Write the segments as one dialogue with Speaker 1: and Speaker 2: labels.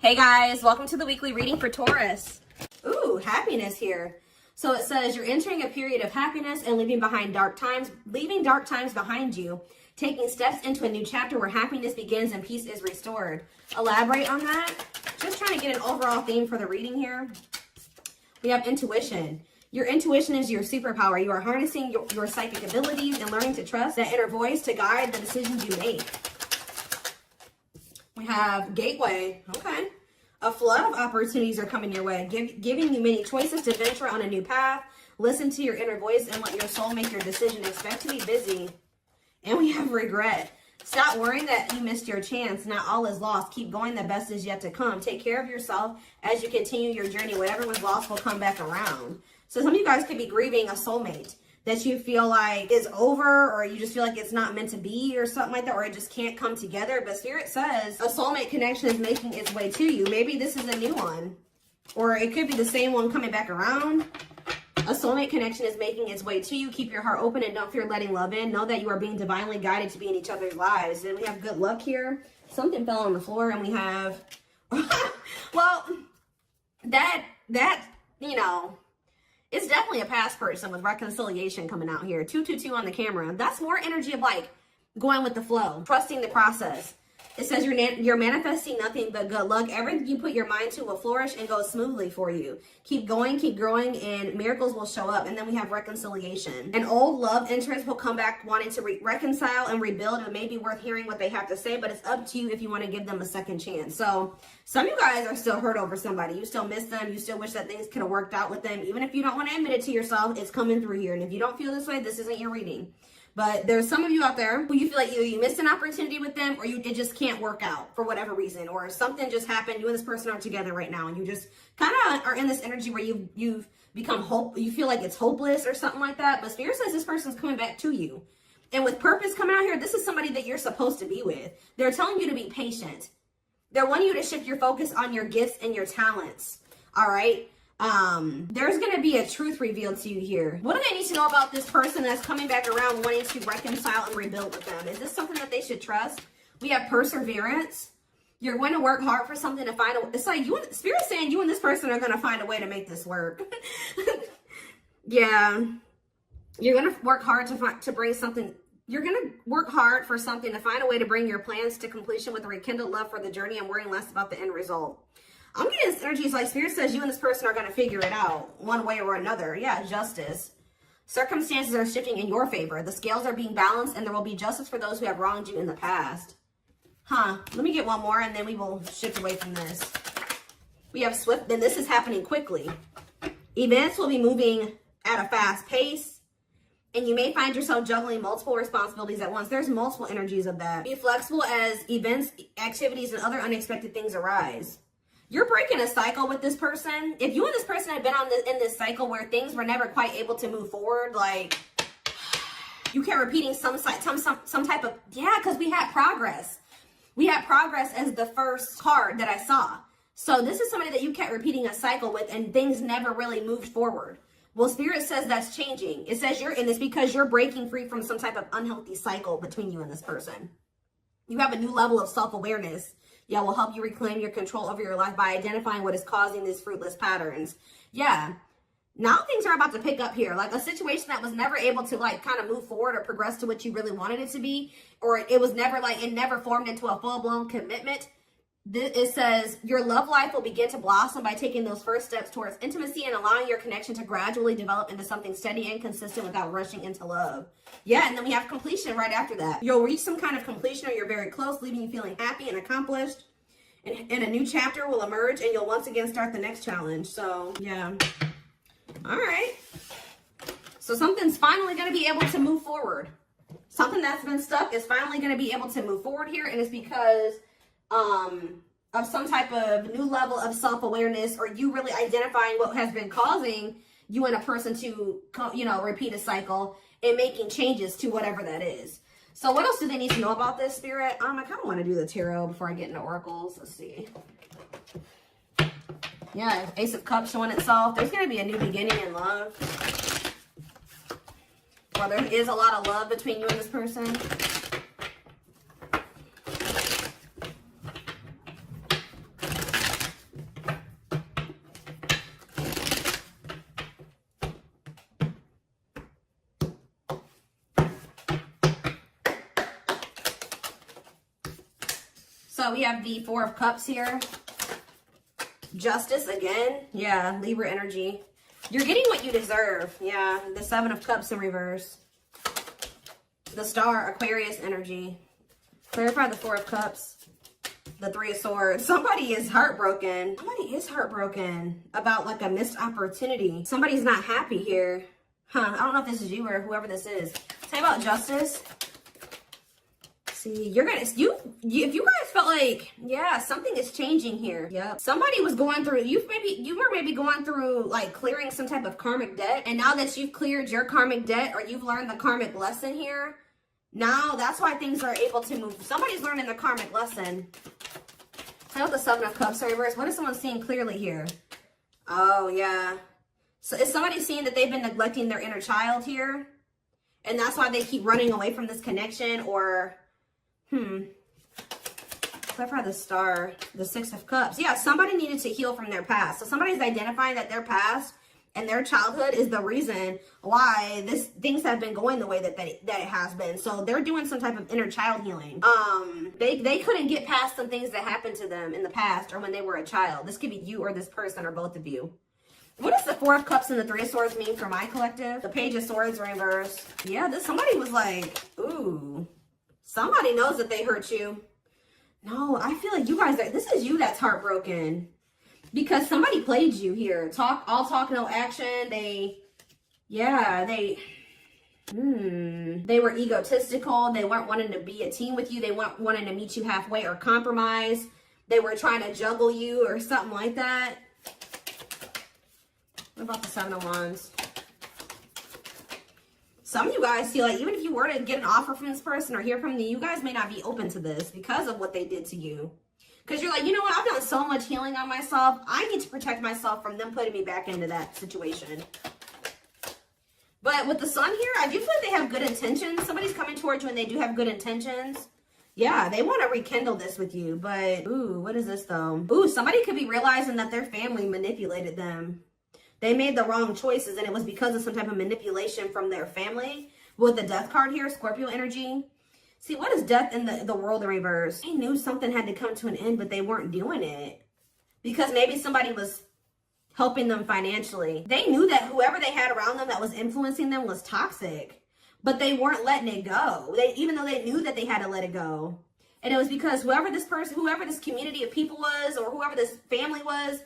Speaker 1: Hey guys, welcome to the weekly reading for Taurus. Ooh, happiness here. So it says you're entering a period of happiness and leaving dark times behind you, taking steps into a new chapter where happiness begins and peace is restored. Elaborate on that. Just trying to get an overall theme for the reading here. We have intuition. Your intuition is your superpower. You are harnessing your psychic abilities and learning to trust that inner voice to guide the decisions you make. We have gateway. Okay. A flood of opportunities are coming your way, giving you many choices to venture on a new path. Listen to your inner voice and let your soul make your decision. Expect to be busy. And we have regret. Stop worrying that you missed your chance. Not all is lost. Keep going. The best is yet to come. Take care of yourself as you continue your journey. Whatever was lost will come back around. So some of you guys could be grieving a soulmate that you feel like is over, or you just feel like it's not meant to be or something like that, or it just can't come together. But Spirit says a soulmate connection is making its way to you. Maybe this is a new one, or it could be the same one coming back around. A soulmate connection is making its way to you. Keep your heart open and don't fear letting love in. Know that you are being divinely guided to be in each other's lives. Then we have good luck here. Something fell on the floor, and we have, well, that, you know, it's definitely a past person with reconciliation coming out here. 222 on the camera. That's more energy of like going with the flow, trusting the process. It says you're manifesting nothing but good luck. Everything you put your mind to will flourish and go smoothly for you. Keep going, keep growing, and miracles will show up. And then we have reconciliation. An old love interest will come back wanting to reconcile and rebuild. It may be worth hearing what they have to say, but it's up to you if you want to give them a second chance. So some of you guys are still hurt over somebody. You still miss them. You still wish that things could have worked out with them. Even if you don't want to admit it to yourself, it's coming through here. And if you don't feel this way, this isn't your reading. But there's some of you out there who you feel like you missed an opportunity with them, or it just can't work out for whatever reason, or something just happened. You and this person aren't together right now, and you just kind of are in this energy where you've become you feel like it's hopeless or something like that. But Spirit says this person's coming back to you, and with purpose coming out here. This is somebody that you're supposed to be with. They're telling you to be patient. They're wanting you to shift your focus on your gifts and your talents. All right. There's going to be a truth revealed to you here. What do they need to know about this person that's coming back around wanting to reconcile and rebuild with them? Is this something that they should trust? We have perseverance. You're going to work hard for something to find it's like Spirit's saying you and this person are going to find a way to make this work. Yeah. You're going to work hard to bring something. You're going to work hard for something to find a way to bring your plans to completion with a rekindled love for the journey and worrying less about the end result. I'm getting this energy. It's like Spirit says you and this person are going to figure it out one way or another. Yeah, justice. Circumstances are shifting in your favor. The scales are being balanced, and there will be justice for those who have wronged you in the past. Let me get one more, and then we will shift away from this. We have swift, then this is happening quickly. Events will be moving at a fast pace, and you may find yourself juggling multiple responsibilities at once. There's multiple energies of that. Be flexible as events, activities, and other unexpected things arise. You're breaking a cycle with this person. If you and this person had been in this cycle where things were never quite able to move forward, like you kept repeating some type of, yeah, because we had progress. We had progress as the first card that I saw. So this is somebody that you kept repeating a cycle with and things never really moved forward. Well, Spirit says that's changing. It says it's because you're breaking free from some type of unhealthy cycle between you and this person. You have a new level of self-awareness. Yeah, will help you reclaim your control over your life by identifying what is causing these fruitless patterns. Yeah, now things are about to pick up here. Like a situation that was never able to like kind of move forward or progress to what you really wanted it to be, or it was never it never formed into a full-blown commitment. It says your love life will begin to blossom by taking those first steps towards intimacy and allowing your connection to gradually develop into something steady and consistent without rushing into love. Yeah, and then we have completion right after that. You'll reach some kind of completion, or you're very close, leaving you feeling happy and accomplished. And a new chapter will emerge, and you'll once again start the next challenge. So, yeah. All right. So something's finally going to be able to move forward. Something that's been stuck is finally going to be able to move forward here, and it's because of some type of new level of self-awareness, or you really identifying what has been causing you and a person to, repeat a cycle and making changes to whatever that is. So what else do they need to know about this, Spirit? I kind of want to do the tarot before I get into oracles. Let's see. Yeah, Ace of Cups showing itself. There's going to be a new beginning in love. Well, there is a lot of love between you and this person. So we have the Four of Cups here. Justice again. Yeah, Libra energy. You're getting what you deserve. Yeah, the Seven of Cups in reverse. The Star, Aquarius energy. Clarify the Four of Cups. The Three of Swords. Somebody is heartbroken. Somebody is heartbroken about like a missed opportunity. Somebody's not happy here. Huh, I don't know if this is you or whoever this is. Say about Justice. See, you're gonna, if you guys felt like, yeah, something is changing here. Yep. Somebody was going through, you were maybe going through like clearing some type of karmic debt. And now that you've cleared your karmic debt or you've learned the karmic lesson here, now that's why things are able to move. Somebody's learning the karmic lesson. Tell the Seven of Cups reverse. What is someone seeing clearly here? Oh, yeah. So is somebody seeing that they've been neglecting their inner child here? And that's why they keep running away from this connection? Or, clarify the Star, the Six of Cups. Yeah, somebody needed to heal from their past. So somebody's identifying that their past and their childhood is the reason why things have been going the way that it has been. So they're doing some type of inner child healing. They couldn't get past some things that happened to them in the past or when they were a child. This could be you or this person or both of you. What does the Four of Cups and the Three of Swords mean for my collective? The Page of Swords reverse. Yeah, somebody was like, ooh, somebody knows that they hurt you. No, I feel like you guys, this is you that's heartbroken. Because somebody played you here. All talk, no action. They were egotistical. They weren't wanting to be a team with you. They weren't wanting to meet you halfway or compromise. They were trying to juggle you or something like that. What about the Seven of Wands? Some of you guys feel like even if you were to get an offer from this person or hear from them, you guys may not be open to this because of what they did to you. Because you're like, you know what? I've done so much healing on myself. I need to protect myself from them putting me back into that situation. But with the Sun here, I do feel like they have good intentions. Somebody's coming towards you and they do have good intentions. Yeah, they want to rekindle this with you. But, ooh, what is this though? Ooh, somebody could be realizing that their family manipulated them. They made the wrong choices and it was because of some type of manipulation from their family. With the Death card here, Scorpio energy. See, what is Death in the world in reverse? They knew something had to come to an end, but they weren't doing it. Because maybe somebody was helping them financially. They knew that whoever they had around them that was influencing them was toxic. But they weren't letting it go. Even though they knew that they had to let it go. And it was because whoever this community of people was, or whoever this family was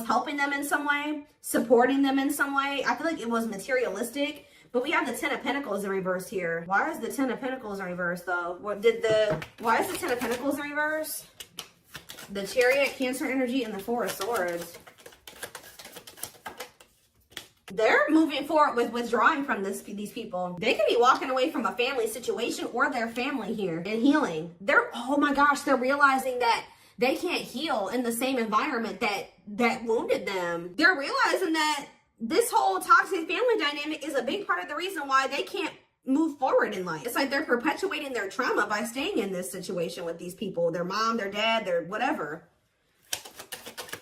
Speaker 1: helping them in some way, supporting them in some way. I feel like it was materialistic. But we have the Ten of Pentacles in reverse here. Why is the Ten of Pentacles in reverse though? Why is the Ten of Pentacles in reverse? The Chariot, Cancer energy, and the Four of Swords. They're moving forward with withdrawing from these people. They could be walking away from a family situation or their family here and healing. Oh my gosh, they're realizing that they can't heal in the same environment that wounded them. They're realizing that this whole toxic family dynamic is a big part of the reason why they can't move forward in life. It's like they're perpetuating their trauma by staying in this situation with these people. Their mom, their dad, their whatever.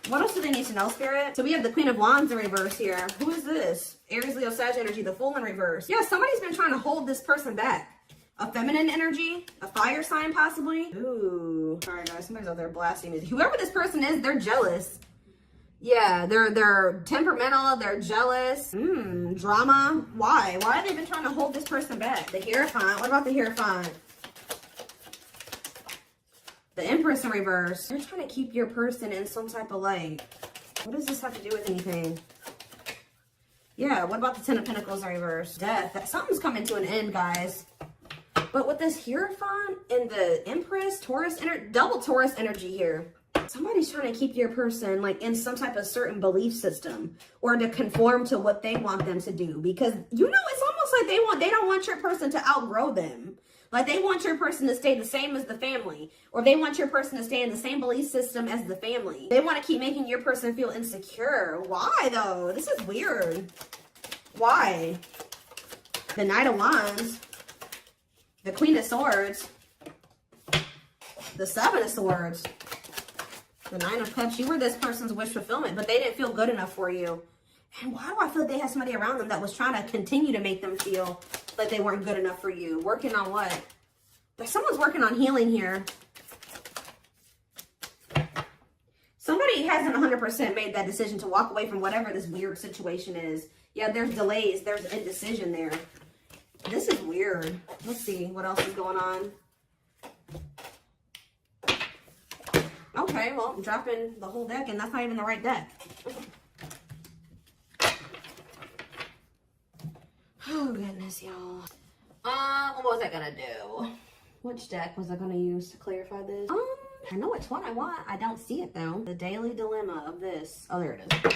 Speaker 1: What else do they need to know, Spirit? So we have the Queen of Wands in reverse here. Who is this? Aries, Leo, Sag energy, the Fool in reverse. Yeah, somebody's been trying to hold this person back. A feminine energy, a fire sign possibly. Ooh. All right, guys, somebody's out there blasting me. Whoever this person is, they're jealous. Yeah, they're temperamental, they're jealous. Drama. Why? Why have they been trying to hold this person back? The Hierophant. What about the Hierophant? The Empress in reverse. They're trying to keep your person in some type of light. What does this have to do with anything? Yeah, what about the Ten of Pentacles in reverse? Death. Something's coming to an end, guys. But with this Hierophant and the Empress, double Taurus energy here. Somebody's trying to keep your person like in some type of certain belief system or to conform to what they want them to do, because you know it's almost like they don't want your person to outgrow them. Like they want your person to stay the same as the family, or they want your person to stay in the same belief system as the family. They want to keep making your person feel insecure. Why though? This is weird. Why? The Knight of Wands, the Queen of Swords, the Seven of Swords. The Nine of Cups, you were this person's wish fulfillment, but they didn't feel good enough for you. And why do I feel like they had somebody around them that was trying to continue to make them feel like they weren't good enough for you? Working on what? Someone's working on healing here. somebody hasn't 100% made that decision to walk away from whatever this weird situation is. Yeah, there's delays. There's indecision there. This is weird. Let's see what else is going on. Okay, well, I'm dropping the whole deck, and that's not even the right deck. Oh, goodness, y'all. What was I gonna do? Which deck was I gonna use to clarify this? I know which one I want. I don't see it, though. The daily dilemma of this. Oh, there it is.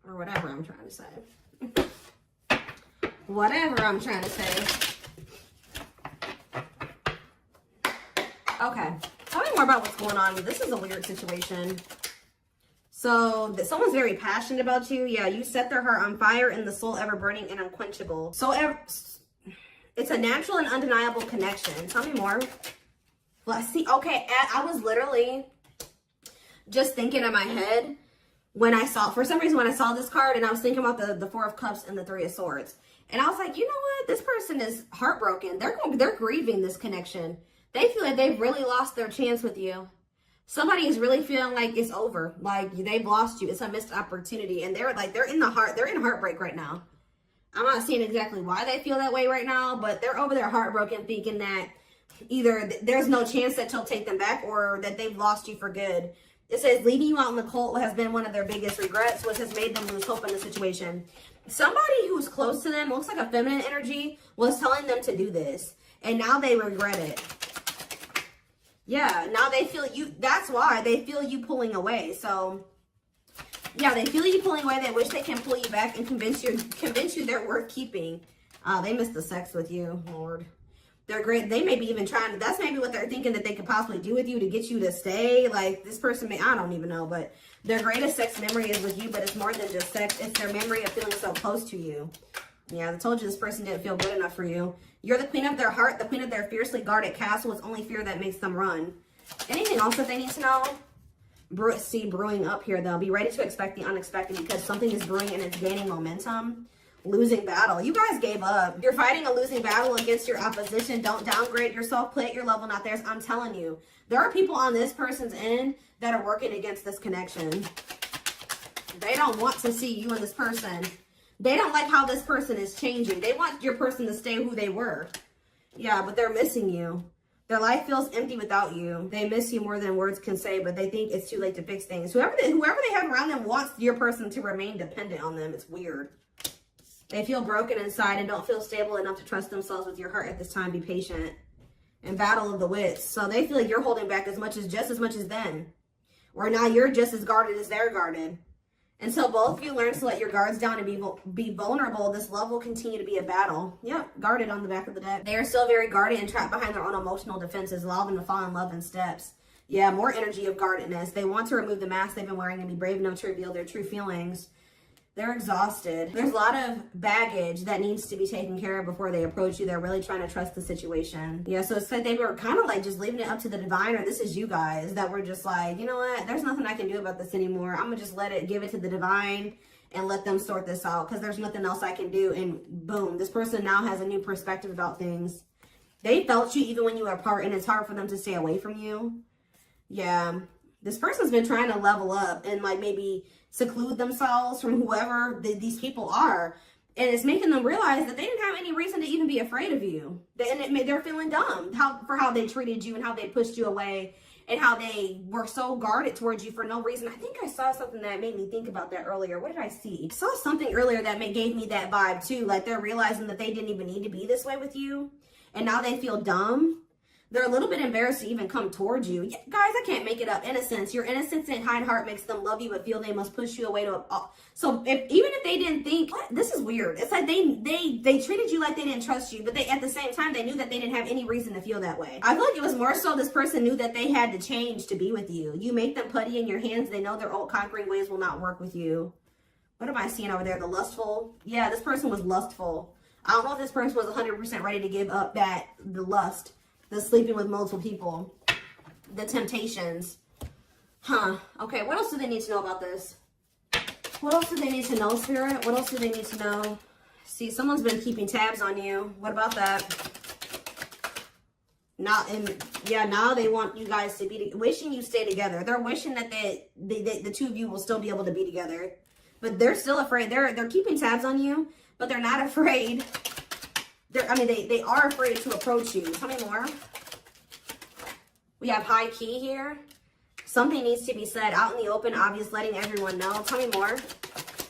Speaker 1: Whatever I'm trying to say. Whatever I'm trying to say. Okay. Tell me more about what's going on. This is a weird situation. So, someone's very passionate about you. Yeah, you set their heart on fire and the soul ever burning and unquenchable. So, it's a natural and undeniable connection. Tell me more. Let's see. Okay, I was literally just thinking in my head, when I saw, for some reason, when I saw this card, and I was thinking about the Four of Cups and the Three of Swords. And I was like, you know what? This person is heartbroken. They're grieving this connection. They feel like they've really lost their chance with you. Somebody is really feeling like it's over. Like they've lost you. It's a missed opportunity. And they're in heartbreak right now. I'm not seeing exactly why they feel that way right now, but they're over there heartbroken, thinking that either there's no chance that you'll take them back or that they've lost you for good. It says, leaving you out in the cold has been one of their biggest regrets, which has made them lose hope in the situation. Somebody who's close to them, looks like a feminine energy, was telling them to do this. And now they regret it. Yeah, now they feel you. That's why they feel you pulling away. So, yeah, they feel you pulling away. They wish they can pull you back and convince you they're worth keeping. They miss the sex with you, Lord. They're great. They may be even trying to, that's maybe what they're thinking that they could possibly do with you to get you to stay. Like this person may, I don't even know, but their greatest sex memory is with you, but it's more than just sex. It's their memory of feeling so close to you. Yeah, I told you this person didn't feel good enough for you. You're the queen of their heart, the queen of their fiercely guarded castle. It's only fear that makes them run. Anything else that they need to know? See brewing up here though. Be ready to expect the unexpected because something is brewing and it's gaining momentum. Losing battle. You guys gave up. You're fighting a losing battle against your opposition. Don't downgrade yourself. Play at your level, not theirs. I'm telling you, there are people on this person's end that are working against this connection. They don't want to see you and this person. They don't like how this person is changing. They want your person to stay who they were. Yeah, but they're missing you. Their life feels empty without you. They miss you more than words can say, but they think it's too late to fix things. Whoever they have around them wants your person to remain dependent on them. It's weird. They feel broken inside and don't feel stable enough to trust themselves with your heart at this time. Be patient. And battle of the wits. So they feel like you're holding back just as much as them. Or now you're just as guarded as they're guarded. Until both of you learn to let your guards down and be vulnerable, this love will continue to be a battle. Yep, guarded on the back of the deck. They are still very guarded and trapped behind their own emotional defenses, allowing them to fall in love in steps. Yeah, more energy of guardedness. They want to remove the mask they've been wearing and be brave enough to reveal their true feelings. They're exhausted. There's a lot of baggage that needs to be taken care of before they approach you. They're really trying to trust the situation. Yeah, so it's like they were kind of like just leaving it up to the divine, or this is you guys that were just like, you know what? There's nothing I can do about this anymore. I'm going to just give it to the divine and let them sort this out because there's nothing else I can do. And boom, this person now has a new perspective about things. They felt you even when you were apart, and it's hard for them to stay away from you. Yeah, this person's been trying to level up and like maybe seclude themselves from whoever these people are. And it's making them realize that they didn't have any reason to even be afraid of you. They're feeling dumb for how they treated you and how they pushed you away and how they were so guarded towards you for no reason. I think I saw something that made me think about that earlier. What did I see? I saw something earlier that gave me that vibe too. Like they're realizing that they didn't even need to be this way with you. And now they feel dumb. They're a little bit embarrassed to even come towards you. Yeah, guys, I can't make it up. Innocence. Your innocence and kind heart makes them love you, but feel they must push you away to. So even if they didn't think, this is weird. It's like they treated you like they didn't trust you, but at the same time, they knew that they didn't have any reason to feel that way. I feel like it was more so this person knew that they had to change to be with you. You make them putty in your hands. They know their old conquering ways will not work with you. What am I seeing over there? The lustful. Yeah, this person was lustful. I don't know if this person was 100% ready to give up the lust. The sleeping with multiple people. the temptations. Huh. Okay, what else do they need to know about this? What else do they need to know, Spirit? What else do they need to know? See, someone's been keeping tabs on you. What about that? Now they want you guys to be, wishing you stay together. They're wishing that the two of you will still be able to be together. But they're still afraid. They're keeping tabs on you, but they're not afraid. They are afraid to approach you. Tell me more. We have high key here. Something needs to be said out in the open, obvious, letting everyone know. Tell me more.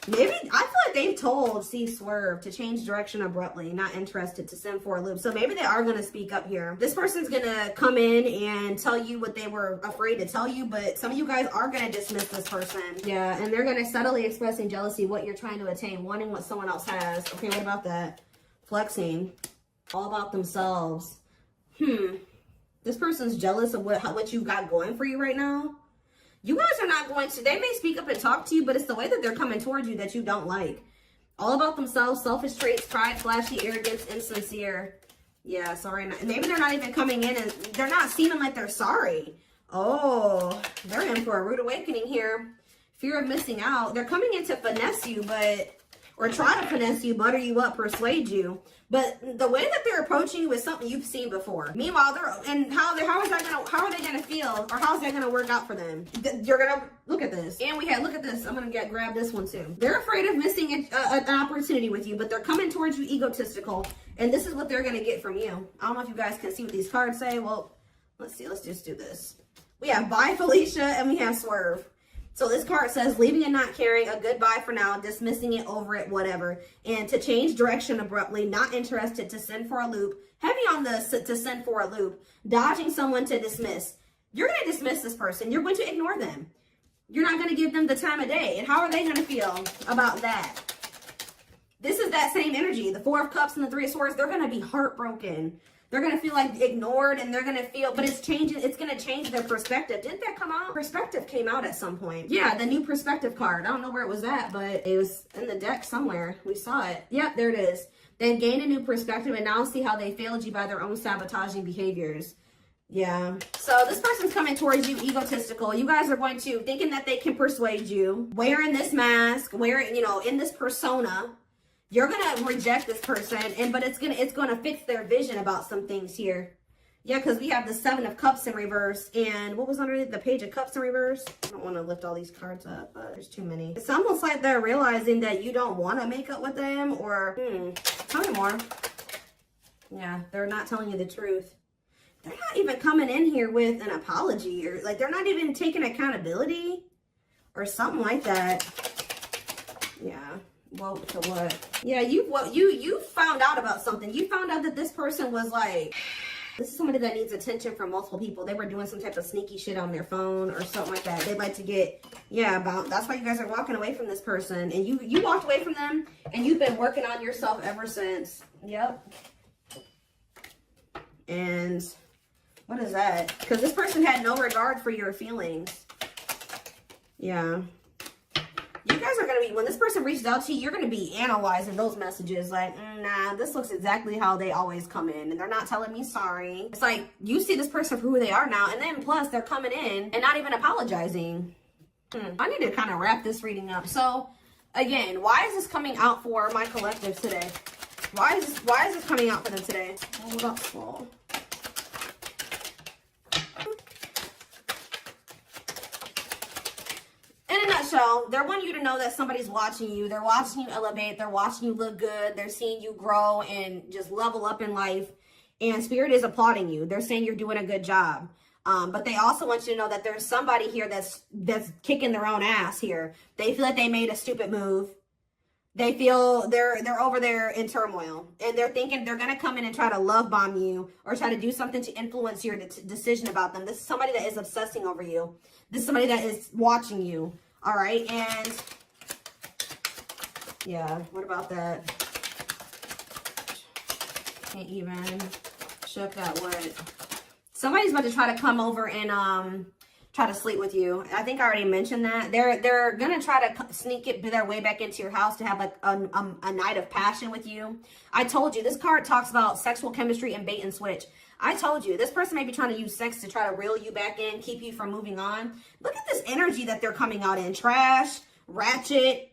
Speaker 1: Maybe, I feel like they've told Swerve to change direction abruptly, not interested, to send for a loop. So maybe they are going to speak up here. This person's going to come in and tell you what they were afraid to tell you, but some of you guys are going to dismiss this person. Yeah, and they're going to subtly expressing jealousy, what you're trying to attain, wanting what someone else has. Okay, what about that? Flexing. All about themselves. This person's jealous of what you got going for you right now. You guys are not going to, they may speak up and talk to you, but it's the way that they're coming towards you that you don't like. All about themselves, selfish traits, pride, flashy, arrogance, insincere. Yeah, sorry. Maybe they're not even coming in and they're not seeming like they're sorry. Oh, they're in for a rude awakening here. Fear of missing out. They're coming in to finesse you, or try to finesse you, butter you up, persuade you. But the way that they're approaching you is something you've seen before. Meanwhile, how are they gonna feel, or how's that gonna work out for them? You're gonna look at this, and look at this. I'm gonna grab this one too. They're afraid of missing an opportunity with you, but they're coming towards you egotistical, and this is what they're gonna get from you. I don't know if you guys can see what these cards say. Well, let's see. Let's just do this. We have bye Felicia, and we have Swerve. So this card says, leaving and not caring, a goodbye for now, dismissing it, over it, whatever. And to change direction abruptly, not interested, to send for a loop. Heavy on the to send for a loop. Dodging someone, to dismiss. You're going to dismiss this person. You're going to ignore them. You're not going to give them the time of day. And how are they going to feel about that? This is that same energy. The Four of Cups and the Three of Swords, they're going to be heartbroken. They're going to feel like ignored, and they're going to feel, but it's changing. It's going to change their perspective. Didn't that come out? Perspective came out at some point. Yeah, the new perspective card. I don't know where it was at, but it was in the deck somewhere. We saw it. Yep, there it is. They gained a new perspective and now see how they failed you by their own sabotaging behaviors. Yeah. So this person's coming towards you egotistical. You guys are going to, thinking that they can persuade you, wearing this mask, in this persona. You're going to reject this person, but it's going to fix their vision about some things here. Yeah, because we have the Seven of Cups in reverse, and what was underneath? The Page of Cups in reverse. I don't want to lift all these cards up, but there's too many. It's almost like they're realizing that you don't want to make up with them, or, tell me more. Yeah, they're not telling you the truth. They're not even coming in here with an apology, or like they're not even taking accountability or something like that. Yeah. Well, to what? Yeah, you found out about something. You found out that this person was like, this is somebody that needs attention from multiple people. They were doing some type of sneaky shit on their phone or something like that. They'd like to get, that's why you guys are walking away from this person. And you walked away from them, and you've been working on yourself ever since. Yep. And what is that? Because this person had no regard for your feelings. Yeah. You guys are going to be, when this person reaches out to you, you're going to be analyzing those messages like, nah, this looks exactly how they always come in, and they're not telling me sorry. It's like, you see this person for who they are now, and then plus they're coming in and not even apologizing. I need to kind of wrap this reading up. So, again, why is this coming out for my collective today? Why is this coming out for them today? Hold up, scroll. In a nutshell, they want you to know that somebody's watching you. They're watching you elevate. They're watching you look good. They're seeing you grow and just level up in life. And Spirit is applauding you. They're saying you're doing a good job. But they also want you to know that there's somebody here that's kicking their own ass here. They feel like they made a stupid move. They feel they're over there in turmoil. And they're thinking they're going to come in and try to love bomb you or try to do something to influence your decision about them. This is somebody that is obsessing over you. This is somebody that is watching you. All right, and yeah, what about that? Can't even shook that word. Somebody's about to try to come over and try to sleep with you. I think I already mentioned that. They're gonna try to sneak their way back into your house to have like a night of passion with you. I told you this card talks about sexual chemistry and bait and switch. I told you, this person may be trying to use sex to try to reel you back in, keep you from moving on. Look at this energy that they're coming out in. Trash, ratchet.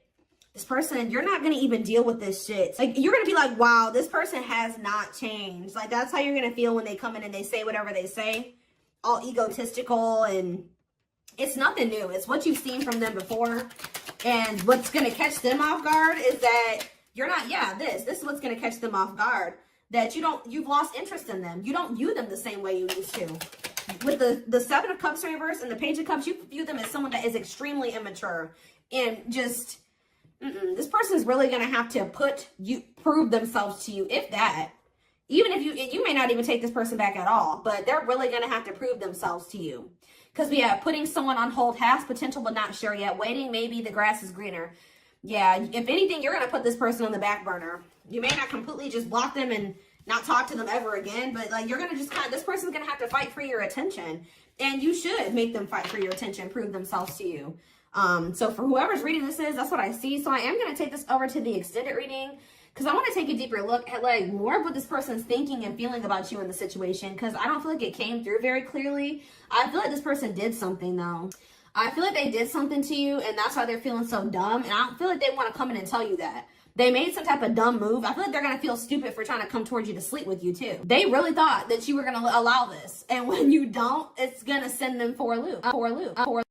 Speaker 1: This person, you're not going to even deal with this shit. Like, you're going to be like, wow, this person has not changed. Like, that's how you're going to feel when they come in and they say whatever they say. All egotistical, and it's nothing new. It's what you've seen from them before. And what's going to catch them off guard is that you're not, this is what's going to catch them off guard. That you've lost interest in them. You don't view them the same way you used to. With the Seven of Cups reverse and the Page of Cups, you view them as someone that is extremely immature. And just, this person is really going to have to prove themselves to you, if that. Even if you may not even take this person back at all, but they're really going to have to prove themselves to you. Because we have putting someone on hold, has potential but not sure yet. Waiting, maybe the grass is greener. Yeah, if anything, you're going to put this person on the back burner. You may not completely just block them and not talk to them ever again, but like, you're going to just this person's going to have to fight for your attention. And you should make them fight for your attention, prove themselves to you. So for whoever's reading this that's what I see. So I am going to take this over to the extended reading, because I want to take a deeper look at like more of what this person's thinking and feeling about you in the situation, because I don't feel like it came through very clearly. I feel like this person did something though. I feel like they did something to you, and that's why they're feeling so dumb. And I don't feel like they want to come in and tell you that. They made some type of dumb move. I feel like they're going to feel stupid for trying to come towards you to sleep with you too. They really thought that you were going to allow this. And when you don't, it's going to send them for a loop.